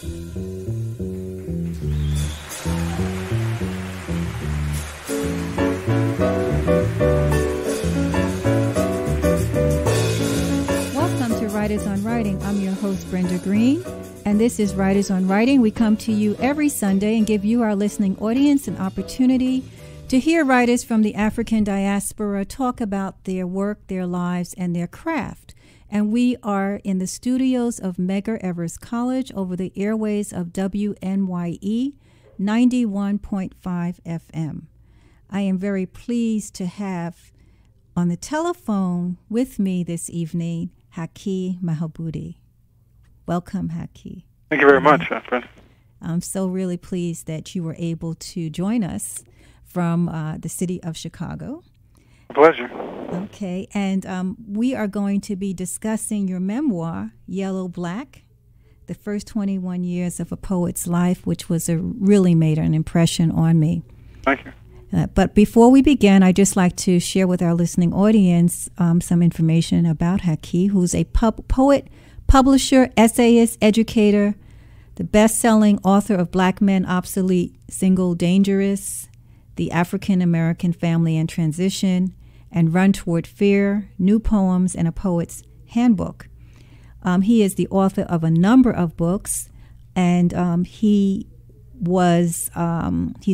Welcome to Writers on Writing. I'm your host, Brenda Green, and this is Writers on Writing. We come to you every Sunday and give you, our listening audience, an opportunity to hear writers from the African diaspora talk about their work, their lives, and their craft. And we are in the studios of Medgar Evers College over the airways of WNYE 91.5 FM. I am very pleased to have on the telephone with me this evening Haki Madhubuti. Welcome, Haki. Thank you very much, friend. I'm so really pleased that you were able to join us from the city of Chicago. Pleasure. Okay, and we are going to be discussing your memoir, Yellow Black, the first 21 years of a poet's life, which really made an impression on me. Thank you. But before we begin, I'd just like to share with our listening audience some information about Haki, who's a poet, publisher, essayist, educator, the best-selling author of Black Men Obsolete, Single Dangerous, The African American Family and Transition, and Run Toward Fear, New Poems, and a Poet's Handbook. He is the author of a number of books, and he's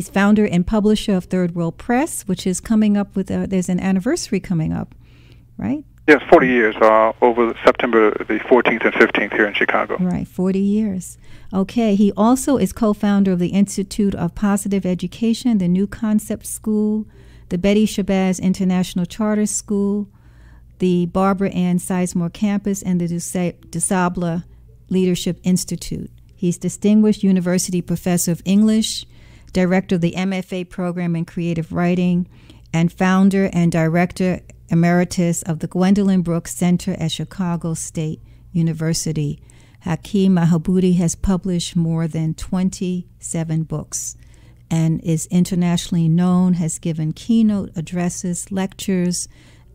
founder and publisher of Third World Press, which is coming up with, there's an anniversary coming up, right? Yes, 40 years, over September the 14th and 15th here in Chicago. Right, 40 years. Okay, he also is co-founder of the Institute of Positive Education, the New Concept School, the Betty Shabazz International Charter School, the Barbara Ann Sizemore Campus, and the DuSable Leadership Institute. He's Distinguished University Professor of English, Director of the MFA Program in Creative Writing, and founder and Director Emeritus of the Gwendolyn Brooks Center at Chicago State University. Haki Madhubuti has published more than 27 books and is internationally known, has given keynote addresses, lectures,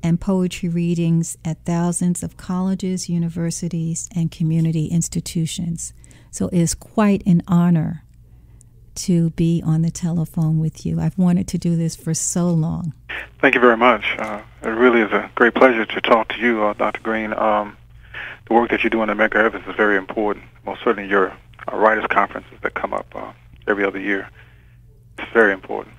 and poetry readings at thousands of colleges, universities, and community institutions. So it is quite an honor to be on the telephone with you. I've wanted to do this for so long. Thank you very much. It really is a great pleasure to talk to you, Dr. Green. The work that you're doing at Medgar Evers is very important. Most certainly your writers' conferences that come up every other year. It's very important.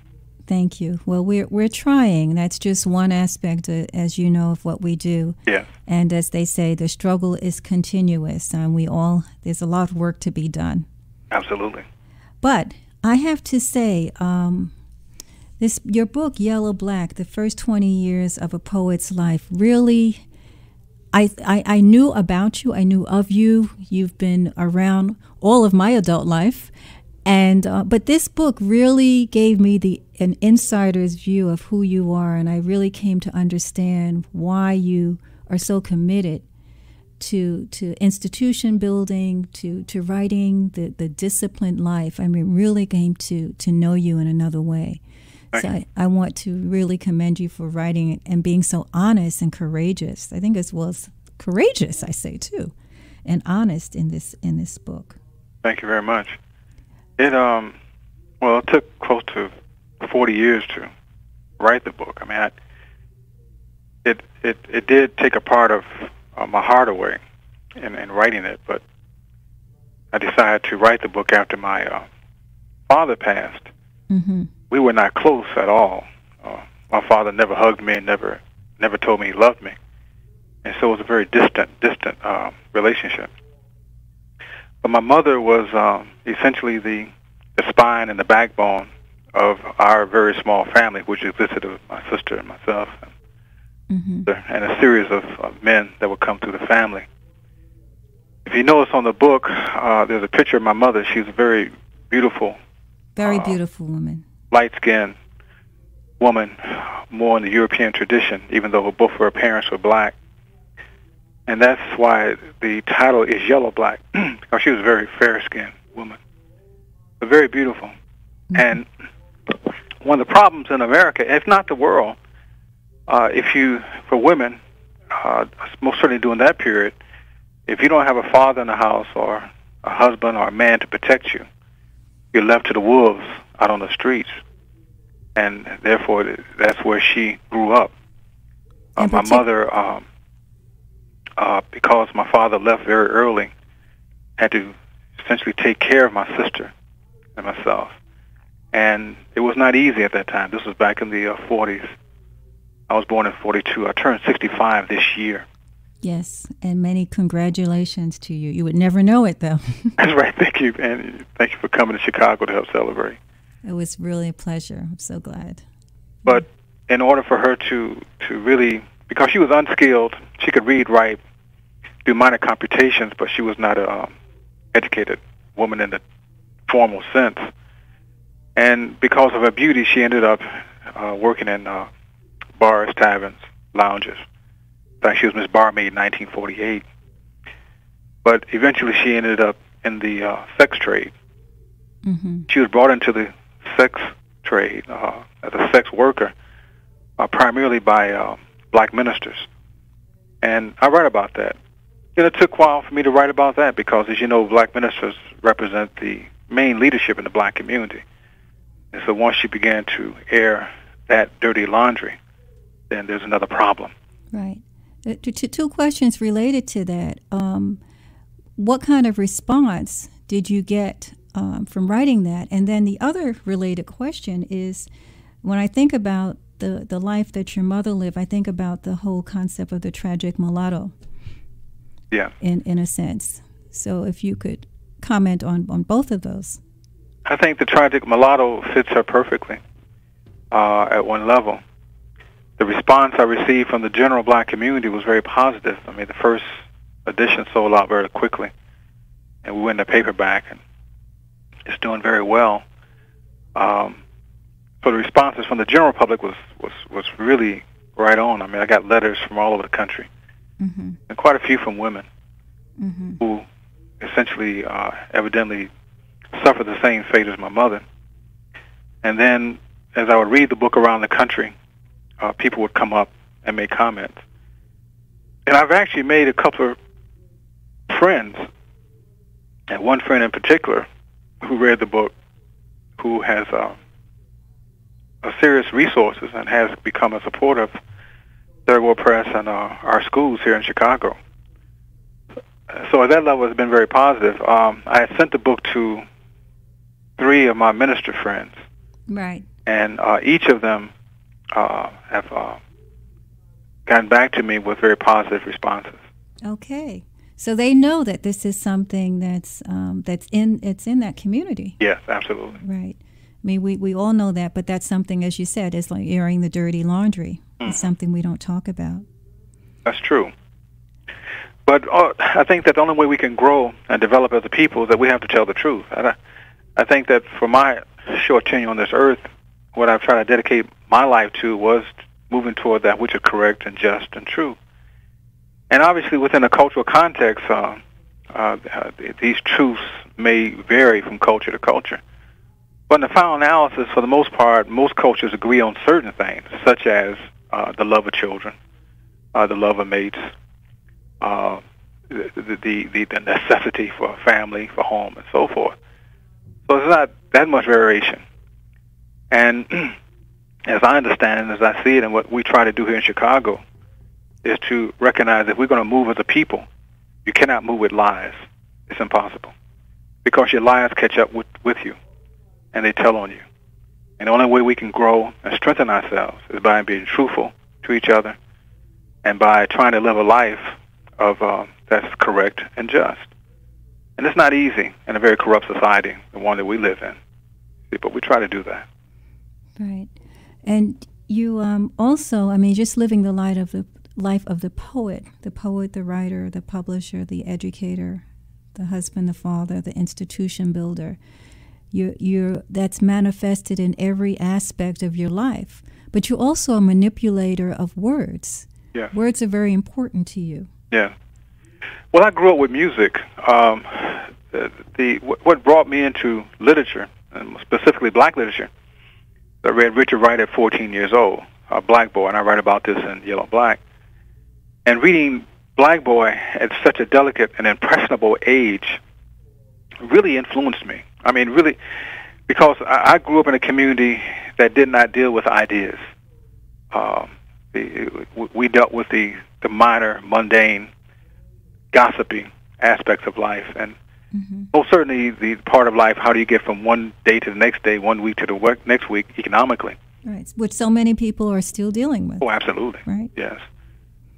Thank you. Well, we're trying. That's just one aspect, as you know, of what we do. Yes. And as they say, the struggle is continuous, and there's a lot of work to be done. Absolutely. But I have to say, your book, Yellow Black, the first 20 years of a poet's life, really, I knew about you. I knew of you. You've been around all of my adult life. But this book really gave me an insider's view of who you are, and I really came to understand why you are so committed to institution building, to writing, the disciplined life. I mean, really came to know you in another way. So I want to really commend you for writing and being so honest and courageous. I think as well as courageous, I say too, and honest in this book. Thank you very much. It took close to 40 years to write the book. I mean, it did take a part of my heart away in writing it, but I decided to write the book after my father passed. Mm-hmm. We were not close at all. My father never hugged me and never told me he loved me, and so it was a very distant relationship. But my mother was essentially the spine and the backbone of our very small family, which existed of my sister and myself, and a series of men that would come through the family. If you notice on the book, there's a picture of my mother. She was a very beautiful, beautiful woman, light-skinned woman, more in the European tradition, even though both of her parents were black. And that's why the title is Yellow Black, because she was a very fair-skinned woman, but very beautiful. Mm-hmm. And one of the problems in America, if not the world, for women, most certainly during that period, if you don't have a father in the house or a husband or a man to protect you. You're left to the wolves out on the streets. And therefore, that's where she grew up. My mother, because my father left very early, had to essentially take care of my sister and myself. And it was not easy at that time. This was back in the 40s. I was born in 42. I turned 65 this year. Yes, and many congratulations to you. You would never know it, though. That's right. Thank you. And thank you for coming to Chicago to help celebrate. It was really a pleasure. I'm so glad. But in order for her to really, because she was unskilled, she could read, write, do minor computations, but she was not an educated woman in the formal sense. And because of her beauty, she ended up working in bars, taverns, lounges. In fact, she was Miss Barmaid in 1948. But eventually she ended up in the sex trade. Mm-hmm. She was brought into the sex trade as a sex worker, primarily by black ministers. And I write about that. It took a while for me to write about that because, as you know, black ministers represent the main leadership in the black community. And so once you began to air that dirty laundry, then there's another problem. Right. Two questions related to that. What kind of response did you get from writing that? And then the other related question is, when I think about the life that your mother lived, I think about the whole concept of the tragic mulatto. Yeah. In a sense. So if you could comment on both of those. I think the tragic mulatto fits her perfectly at one level. The response I received from the general black community was very positive. I mean, the first edition sold out very quickly, and we went in the paperback, and it's doing very well. So the responses from the general public was really right on. I mean, I got letters from all over the country, mm-hmm. and quite a few from women mm-hmm. who essentially evidently suffered the same fate as my mother. And then, as I would read the book around the country, people would come up and make comments. And I've actually made a couple of friends, and one friend in particular who read the book, who has a serious resources and has become a supporter of Third World Press and our schools here in Chicago. So at that level, it's been very positive. I had sent the book to 3 of my minister friends. Right. And each of them have gotten back to me with very positive responses. Okay. So they know that this is something that's in that community. Yes, absolutely. Right. I mean, we all know that, but that's something, as you said, is like airing the dirty laundry. Mm-hmm. It's something we don't talk about. That's true. But I think that the only way we can grow and develop as a people is that we have to tell the truth. And I think that for my short tenure on this earth, what I've tried to dedicate my life to was moving toward that which is correct and just and true. And obviously within a cultural context, these truths may vary from culture to culture. But in the final analysis, for the most part, most cultures agree on certain things, such as the love of children, the love of mates, the necessity for family, for home, and so forth. So there's not that much variation. And as I understand it, as I see it, and what we try to do here in Chicago, is to recognize that if we're going to move as a people, you cannot move with lies. It's impossible. Because your lies catch up with you, and they tell on you. And the only way we can grow and strengthen ourselves is by being truthful to each other and by trying to live a life of that's correct and just. And it's not easy in a very corrupt society, the one that we live in. But we try to do that. Right. And you also, I mean, just living the life of the poet, the writer, the publisher, the educator, the husband, the father, the institution builder. That's manifested in every aspect of your life. But you're also a manipulator of words. Yeah. Words are very important to you. Yeah. Well, I grew up with music. What brought me into literature, and specifically black literature, I read Richard Wright at 14 years old, a black boy, and I write about this in Yellow Black. And reading Black Boy at such a delicate and impressionable age really influenced me. I mean, really, because I grew up in a community that did not deal with ideas. We dealt with the minor, mundane, gossipy aspects of life, and most certainly the part of life, how do you get from one day to the next day, 1 week to the next week economically. Right, which so many people are still dealing with. Oh, absolutely. Right. Yes.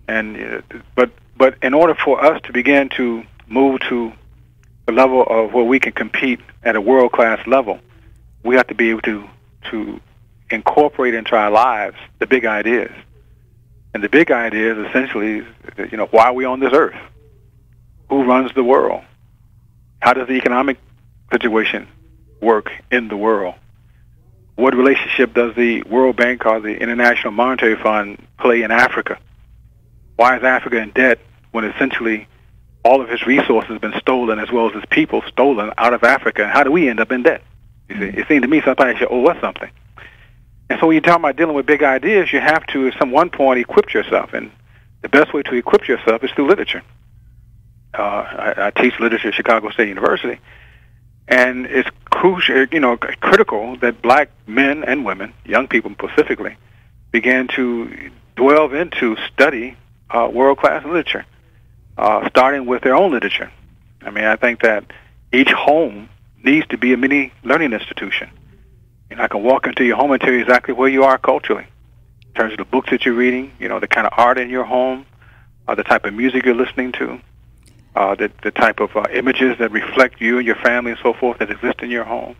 And but in order for us to begin to move to the level of where we can compete at a world-class level, we have to be able to incorporate into our lives the big ideas. And the big idea is essentially, why are we on this earth? Who runs the world? How does the economic situation work in the world? What relationship does the World Bank or the International Monetary Fund play in Africa? Why is Africa in debt when essentially all of its resources have been stolen, as well as its people stolen out of Africa? And how do we end up in debt? You see, it seems to me somebody should owe us something. And so when you talk about dealing with big ideas, you have to, at some one point, equip yourself. And the best way to equip yourself is through literature. I teach literature at Chicago State University, and it's crucial, critical that black men and women, young people specifically, begin to delve into study world-class literature, starting with their own literature. I mean, I think that each home needs to be a mini learning institution. And I can walk into your home and tell you exactly where you are culturally, in terms of the books that you're reading, the kind of art in your home, the type of music you're listening to, the type of images that reflect you and your family and so forth that exist in your home,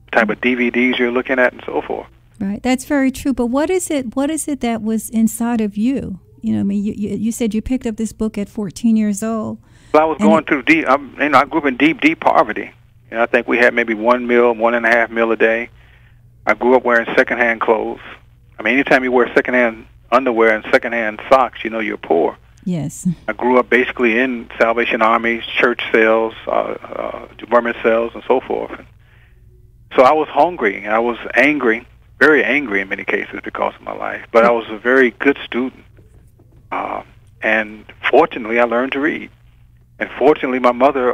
the type of DVDs you're looking at and so forth. Right, that's very true. But what is it that was inside of you? You said you picked up this book at 14 years old. Well, I was going through deep. I grew up in deep poverty. I think we had maybe 1 meal, 1.5 meal a day. I grew up wearing secondhand clothes. I mean, anytime you wear secondhand underwear and secondhand socks, you're poor. Yes. I grew up basically in Salvation Armies, church sales, government sales, and so forth. So I was hungry, and I was angry, very angry in many cases because of my life. But I was a very good student. And fortunately, I learned to read. And fortunately, my mother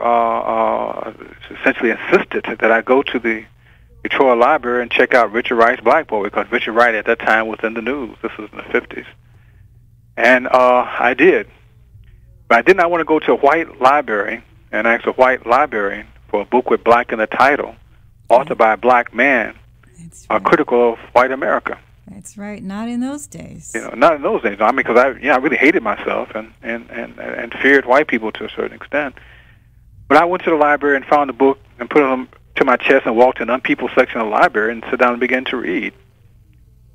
essentially insisted that I go to the Detroit Library and check out Richard Wright's Black Boy, because Richard Wright at that time was in the news. This was in the 50s. And I did. But I did not want to go to a white library and ask a white librarian for a book with black in the title, authored by a black man, critical of white America. That's right. Not in those days. Not in those days. I mean, because I really hated myself and feared white people to a certain extent. But I went to the library and found a book and put it to my chest and walked to the unpeopled section of the library and sat down and began to read.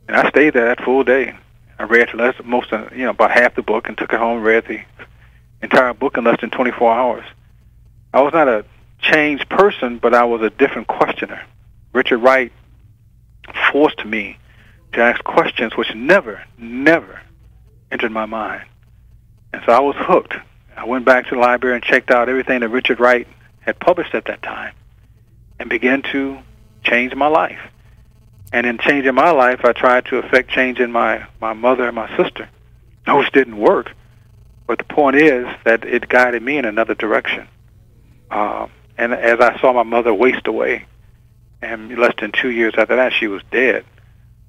And I stayed there that full day. I read about half the book and took it home and read the entire book in less than 24 hours. I was not a changed person, but I was a different questioner. Richard Wright forced me to ask questions which never entered my mind. And so I was hooked. I went back to the library and checked out everything that Richard Wright had published at that time and began to change my life. And in changing my life, I tried to affect change in my mother and my sister, which didn't work. But the point is that it guided me in another direction. And as I saw my mother waste away, and less than 2 years after that, she was dead.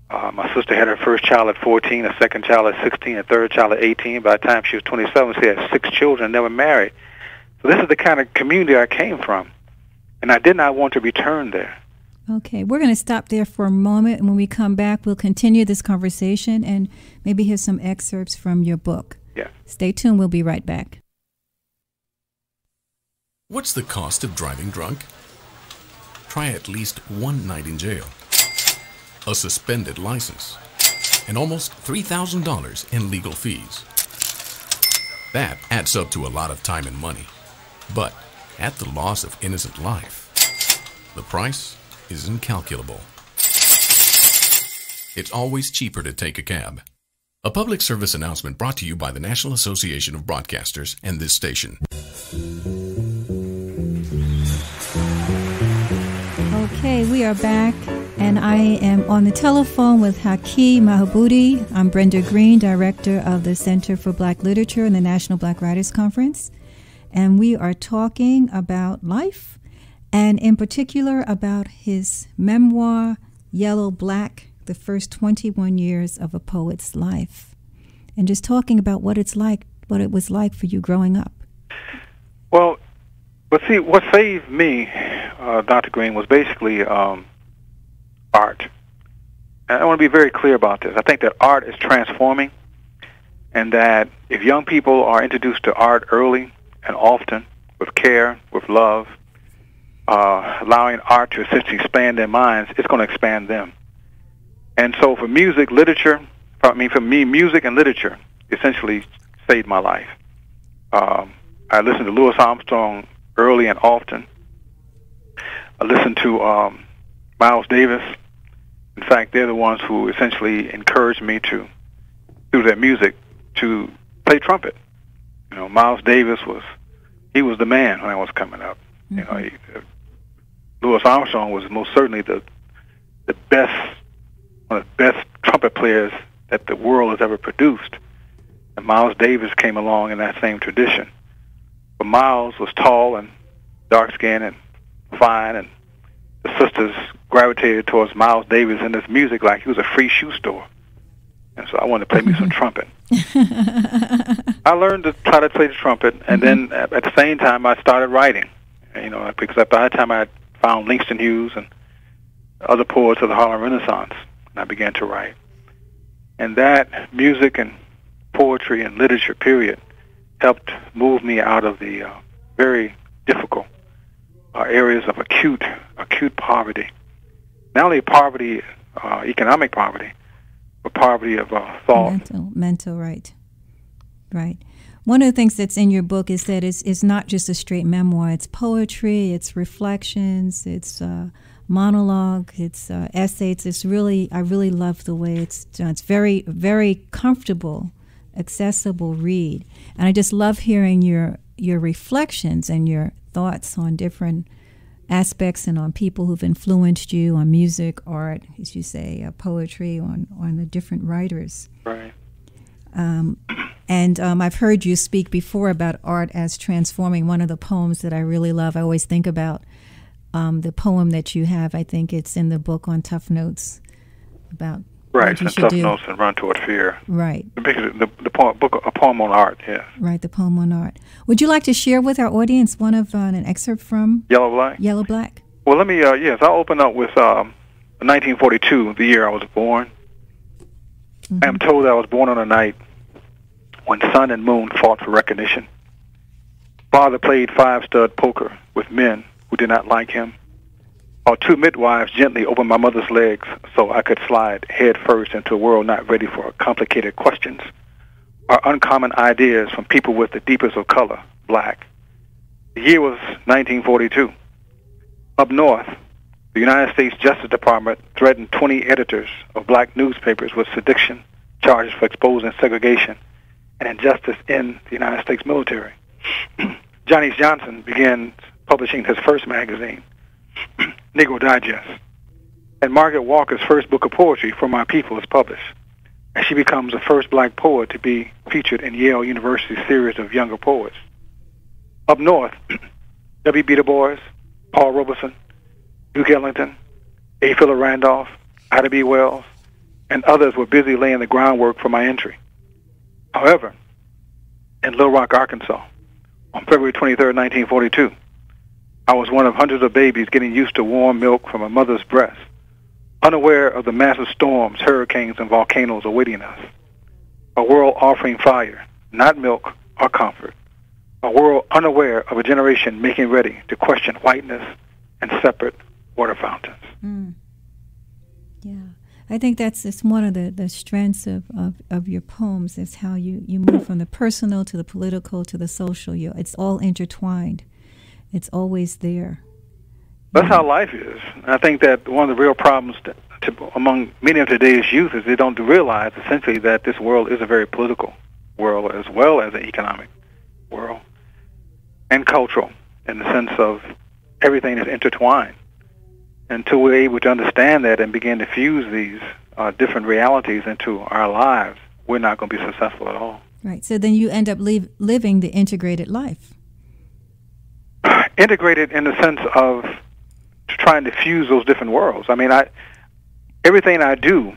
My sister had her first child at 14, a second child at 16, a third child at 18. By the time she was 27, she had 6 children, never married. So this is the kind of community I came from. And I did not want to return there. Okay, we're going to stop there for a moment, and when we come back, we'll continue this conversation and maybe hear some excerpts from your book. Yeah. Stay tuned. We'll be right back. What's the cost of driving drunk? Try at least 1 night in jail, a suspended license, and almost $3,000 in legal fees. That adds up to a lot of time and money. But at the loss of innocent life, the price is incalculable. It's always cheaper to take a cab. A public service announcement brought to you by the National Association of Broadcasters and this station. Okay, we are back, and I am on the telephone with Haki Madhubuti. I'm Brenda Green, Director of the Center for Black Literature in the National Black Writers Conference, and we are talking about life and in particular about his memoir, Yellow Black, the first 21 years of a poet's life, and just talking about what it was like for you growing up. Well, but see, what saved me, Dr. Green, was basically art. And I want to be very clear about this. I think that art is transforming, and that if young people are introduced to art early and often, with care, with love, allowing art to essentially expand their minds, it's going to expand them. And so for me, music and literature essentially saved my life. I listened to Louis Armstrong early and often. I listened to Miles Davis. In fact, they're the ones who essentially encouraged me to, through their music, to play trumpet. You know, Miles Davis was the man when I was coming up. Mm-hmm. You know, Louis Armstrong was most certainly the best, one of the best trumpet players that the world has ever produced. And Miles Davis came along in that same tradition. But Miles was tall and dark-skinned and fine, and the sisters gravitated towards Miles Davis and his music like he was a free shoe store. And so I wanted to play me some trumpet. I learned to try to play the trumpet, and then at the same time I started writing. You know, because by that time I had found Langston Hughes and other poets of the Harlem Renaissance, and I began to write. And that music and poetry and literature period helped move me out of the very difficult areas of acute poverty. Not only poverty, economic poverty, but poverty of thought. Mental, right. One of the things that's in your book is that it's not just a straight memoir. It's poetry, it's reflections, it's monologue, it's essays. It's really, I really love the way it's done. It's very, very comfortable, accessible read. And I just love hearing your reflections and your thoughts on different aspects and on people who've influenced you, on music, art, as you say, poetry, on the different writers. Right. And I've heard you speak before about art as transforming. One of the poems that I really love, I always think about the poem that you have. I think it's in the book on Tough Notes about right, and Tough Notes and Run Toward Fear. Right. The poem on art, yeah. Right, the poem on art. Would you like to share with our audience an excerpt from Yellow Black? Yellow Black. Well, let me, yes, I'll open up with 1942, the year I was born. I am told that I was born on a night when sun and moon fought for recognition. Father played five-stud poker with men who did not like him, while two midwives gently opened my mother's legs so I could slide head first into a world not ready for complicated questions or uncommon ideas from people with the deepest of color, black. The year was 1942. Up north, the United States Justice Department threatened 20 editors of black newspapers with sedition charges for exposing segregation and injustice in the United States military. Johnny Johnson began publishing his first magazine, Negro Digest, and Margaret Walker's first book of poetry, For My People, is published, and she becomes the first black poet to be featured in Yale University's series of younger poets. Up north, W.B. Du Bois, Paul Robeson, Duke Ellington, A. Philip Randolph, Ida B. Wells, and others were busy laying the groundwork for my entry. However, in Little Rock, Arkansas, on February 23, 1942, I was one of hundreds of babies getting used to warm milk from a mother's breast, unaware of the massive storms, hurricanes, and volcanoes awaiting us. A world offering fire, not milk or comfort. A world unaware of a generation making ready to question whiteness and separate water fountains. Yeah. I think it's one of the strengths of your poems is how you move from the personal to the political to the social. It's all intertwined. It's always there. That's how life is. I think that one of the real problems among many of today's youth is they don't realize essentially that this world is a very political world as well as an economic world and cultural in the sense of everything is intertwined. Until we're able to understand that and begin to fuse these different realities into our lives, we're not going to be successful at all. Right. So then you end up living the integrated life. integrated in the sense of trying to fuse those different worlds. I mean, everything I do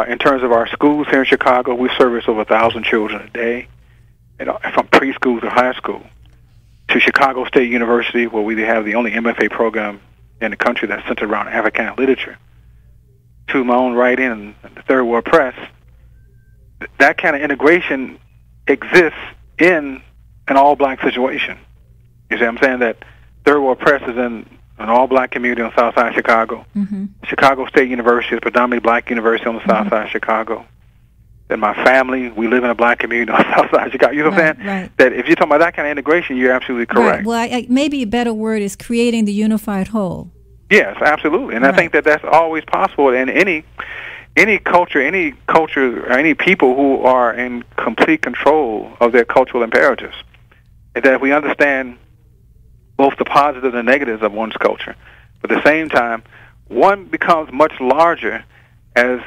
in terms of our schools here in Chicago, we service over 1,000 children a day, from preschool to high school, to Chicago State University, where we have the only MFA program in the country that's centered around Africana literature, to my own writing and the Third World Press. That kind of integration exists in an all-black situation. You see what I'm saying? That Third World Press is in an all-black community on the south side of Chicago. Mm-hmm. Chicago State University is a predominantly black university on the south side of Chicago. Then my family, we live in a black community on the south side of Chicago. You know what I'm saying? Right. That if you're talking about that kind of integration, you're absolutely correct. Right. Well, maybe a better word is creating the unified whole. Yes, absolutely. And I think that that's always possible in any culture, or any people who are in complete control of their cultural imperatives. Is that if we understand both the positives and negatives of one's culture, but at the same time, one becomes much larger as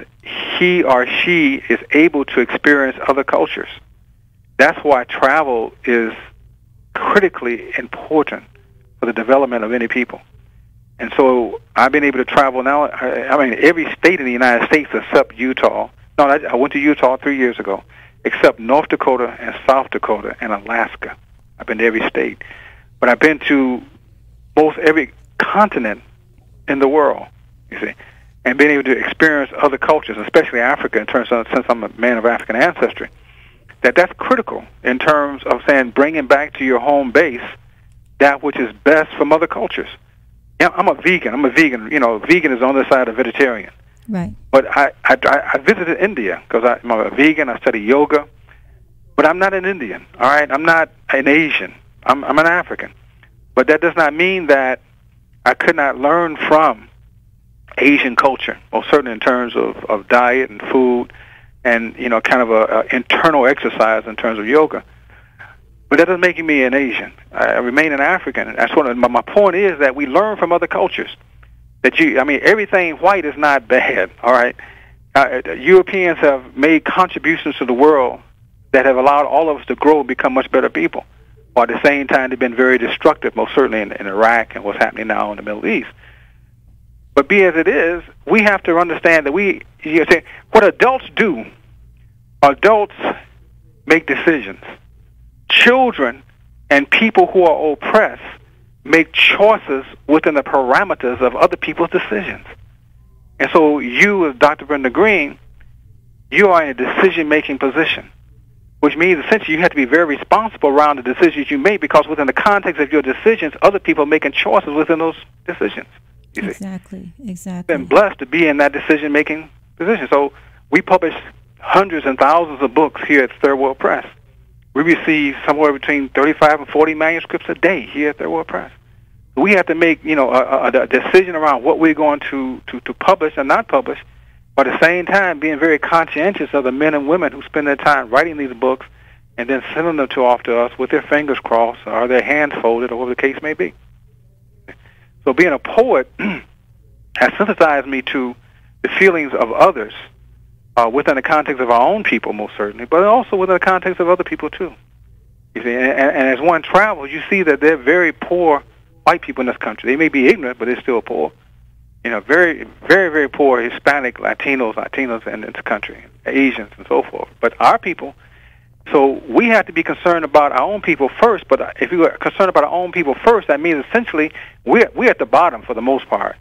he or she is able to experience other cultures. That's why travel is critically important for the development of any people. And so I've been able to travel now, I mean, every state in the United States except Utah. No, I went to Utah 3 years ago, except North Dakota and South Dakota and Alaska. I've been to every state. But I've been to most every continent in the world, you see, and being able to experience other cultures, especially Africa, in terms of, since I'm a man of African ancestry, that's critical in terms of saying bringing back to your home base that which is best from other cultures. Yeah, I'm a vegan. You know, vegan is on the side of vegetarian. Right. But I visited India because I'm a vegan. I study yoga. But I'm not an Indian, all right? I'm not an Asian. I'm an African. But that does not mean that I could not learn from Asian culture, or certainly in terms of diet and food and, you know, kind of a internal exercise in terms of yoga. But that doesn't make me an Asian. I remain an African. That's what my point is, that we learn from other cultures. Everything white is not bad, all right? Europeans have made contributions to the world that have allowed all of us to grow and become much better people. While at the same time, they've been very destructive, most certainly in Iraq and what's happening now in the Middle East. But be as it is, we have to understand that what adults do, adults make decisions. Children and people who are oppressed make choices within the parameters of other people's decisions. And so you, as Dr. Brenda Green, you are in a decision-making position, which means essentially you have to be very responsible around the decisions you make, because within the context of your decisions, other people are making choices within those decisions. Exactly. I've been blessed to be in that decision-making position. So we publish hundreds and thousands of books here at Third World Press. We receive somewhere between 35 and 40 manuscripts a day here at Third World Press. We have to make, a decision around what we're going to publish and not publish, but at the same time being very conscientious of the men and women who spend their time writing these books and then sending them off to us with their fingers crossed or their hands folded or whatever the case may be. So being a poet has sensitized me to the feelings of others within the context of our own people, most certainly, but also within the context of other people, too. You see, and as one travels, you see that they're very poor white people in this country. They may be ignorant, but they're still poor. Very, very, very poor Hispanic, Latinos in this country, Asians and so forth. But our people, so we have to be concerned about our own people first, but if we are concerned about our own people first, that means essentially we're at the bottom for the most part.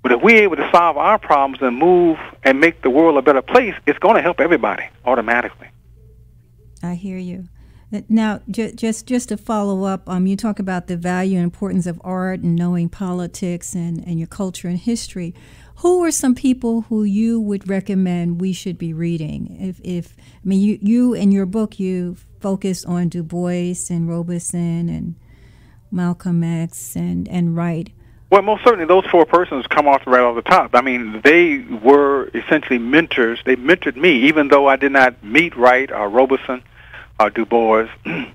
But if we're able to solve our problems and move and make the world a better place, it's going to help everybody automatically. I hear you. Now, just to follow up, you talk about the value and importance of art and knowing politics and your culture and history. Who are some people who you would recommend we should be reading? You in your book, you focused on Du Bois and Robeson and Malcolm X and Wright. Well, most certainly those four persons come off right off the top. I mean, they were essentially mentors. They mentored me, even though I did not meet Wright or Robeson or Du Bois. In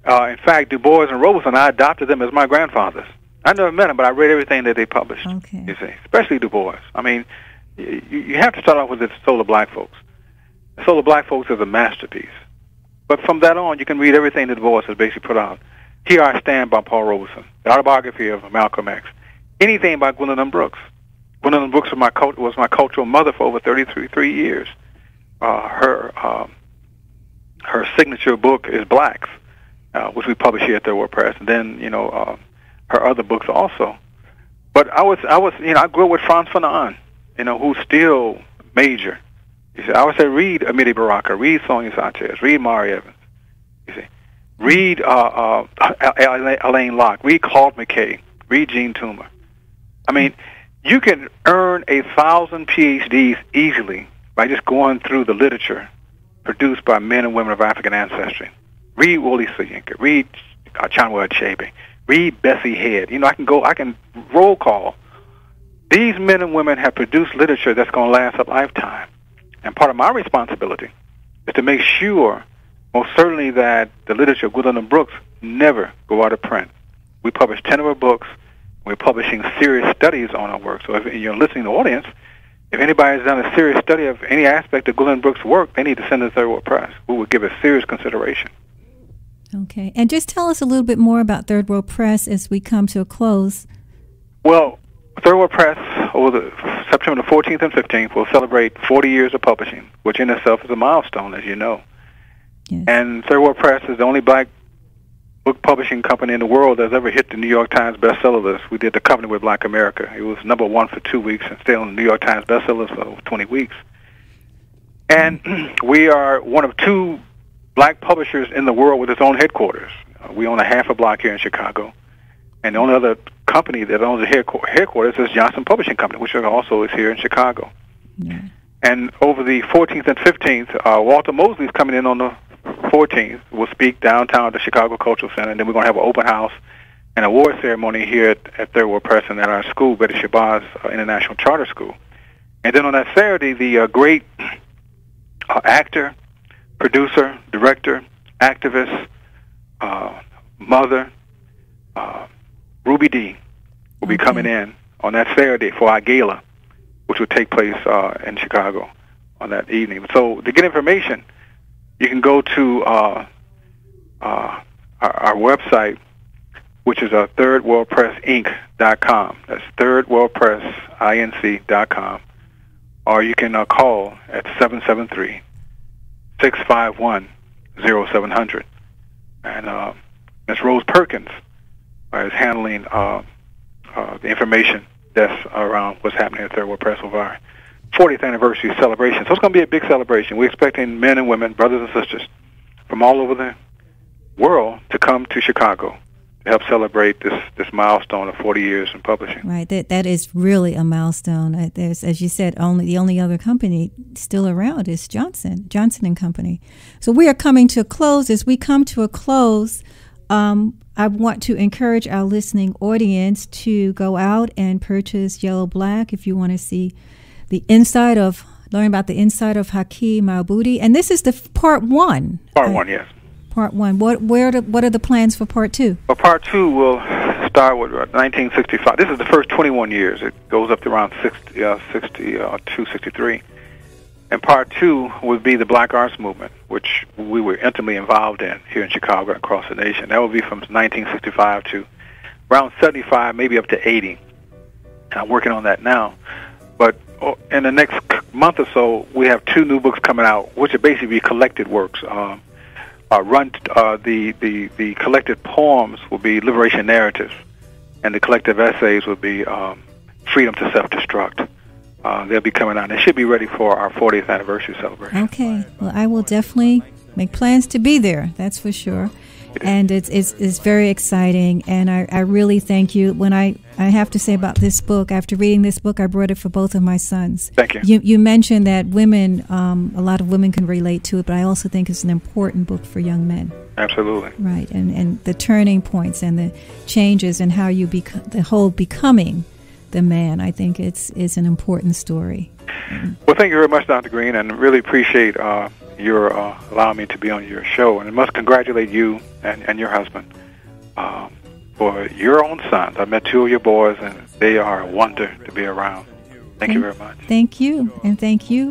fact, Du Bois and Robeson, I adopted them as my grandfathers. I never met them, but I read everything that they published. Okay. You see, especially Du Bois. I mean, you have to start off with the Soul of Black Folks. The Soul of Black Folks is a masterpiece. But from that on, you can read everything that Du Bois has basically put out. Here I Stand by Paul Robeson, the autobiography of Malcolm X, anything by Gwendolyn Brooks. Gwendolyn Brooks was my cultural mother for over 33 years. Her signature book is Blacks, which we publish here at Third World Press, and then her other books also. But I grew up with Frantz Fanon, who's still major. You see, I would say read Amiri Baraka, read Sonia Sanchez, read Mari Evans. You see, read Alain Locke, read Claude McKay, read Jean Toomer. I mean, you can earn 1,000 PhDs easily by just going through the literature produced by men and women of African ancestry. Read Wole Soyinka, read Chinua Achebe, read Bessie Head. I can roll call. These men and women have produced literature that's going to last a lifetime. And part of my responsibility is to make sure, most certainly, that the literature of Gwendolyn Brooks never go out of print. We publish 10 of her books. We're publishing serious studies on our work. So if you're listening to the audience, if anybody has done a serious study of any aspect of Gwendolyn Brooks' work, they need to send it to Third World Press. We will give it serious consideration. Okay. And just tell us a little bit more about Third World Press as we come to a close. Well, Third World Press, over September the 14th and 15th, will celebrate 40 years of publishing, which in itself is a milestone, as you know. Yes. And Third World Press is the only black book publishing company in the world that's ever hit the New York Times bestseller list. We did The Covenant with Black America. It was #1 for 2 weeks and stayed on the New York Times bestseller list for over 20 weeks. And we are one of 2 black publishers in the world with its own headquarters. We own a half a block here in Chicago. And the only other company that owns the headquarters is Johnson Publishing Company, which also is here in Chicago. Yeah. And over the 14th and 15th, Walter Mosley is coming in on the 14th. We'll speak downtown at the Chicago Cultural Center, and then we're going to have an open house and award ceremony here at Third World Press and at our school, Betty Shabazz International Charter School. And then on that Saturday, the great actor, producer, director, activist, mother, Ruby Dee will be coming in on that Saturday for our gala, which will take place in Chicago on that evening. So to get information, you can go to our website, which is thirdworldpressinc.com. That's thirdworldpressinc.com. Or you can call at 773-651-0700. And Ms. Rose Perkins is handling the information that's around what's happening at Third World Press over our 40th anniversary celebration. So it's going to be a big celebration. We're expecting men and women, brothers and sisters, from all over the world to come to Chicago to help celebrate this milestone of 40 years in publishing. Right. That is really a milestone. There's, as you said, the only other company still around is Johnson and Company. So we are coming to a close. As we come to a close, I want to encourage our listening audience to go out and purchase Yellow Black if you want to see learn about the inside of Haki Madhubuti. And this is the part 1. Part 1, yes. Part 1. What are the plans for part 2? Well, part 2 will start with 1965. This is the first 21 years. It goes up to around 62, 63. And part 2 would be the Black Arts Movement, which we were intimately involved in here in Chicago and across the nation. That would be from 1965 to around 75, maybe up to 80. And I'm working on that now. But in the next month or so, we have 2 new books coming out, which are basically collected works. The collected poems will be Liberation Narratives, and the collective essays will be Freedom to Self-Destruct. They'll be coming out. They should be ready for our 40th anniversary celebration. Okay. Well, I will definitely make plans to be there. That's for sure. And it's very exciting. And I really thank you. When I have to say about this book, after reading this book, I brought it for both of my sons. Thank you. You mentioned that women, a lot of women can relate to it, but I also think it's an important book for young men. Absolutely. Right. And the turning points and the changes and how you the whole becoming the man, I think it's an important story. Well, thank you very much, Dr. Green, and really appreciate your allowing me to be on your show. And I must congratulate you and your husband for your own sons. I met 2 of your boys, and they are a wonder to be around. Thank you very much. Thank you,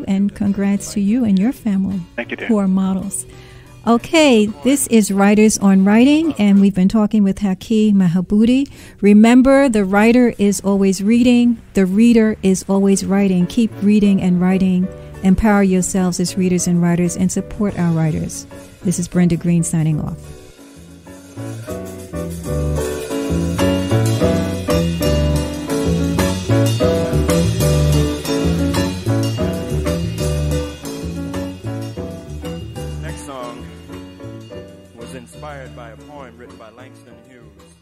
and congrats to you and your family. Thank you, dear. Who are models. Okay, this is Writers on Writing, and we've been talking with Haki Madhubuti. Remember, the writer is always reading, the reader is always writing. Keep reading and writing. Empower yourselves as readers and writers, and support our writers. This is Brenda Green signing off. Inspired by a poem written by Langston Hughes.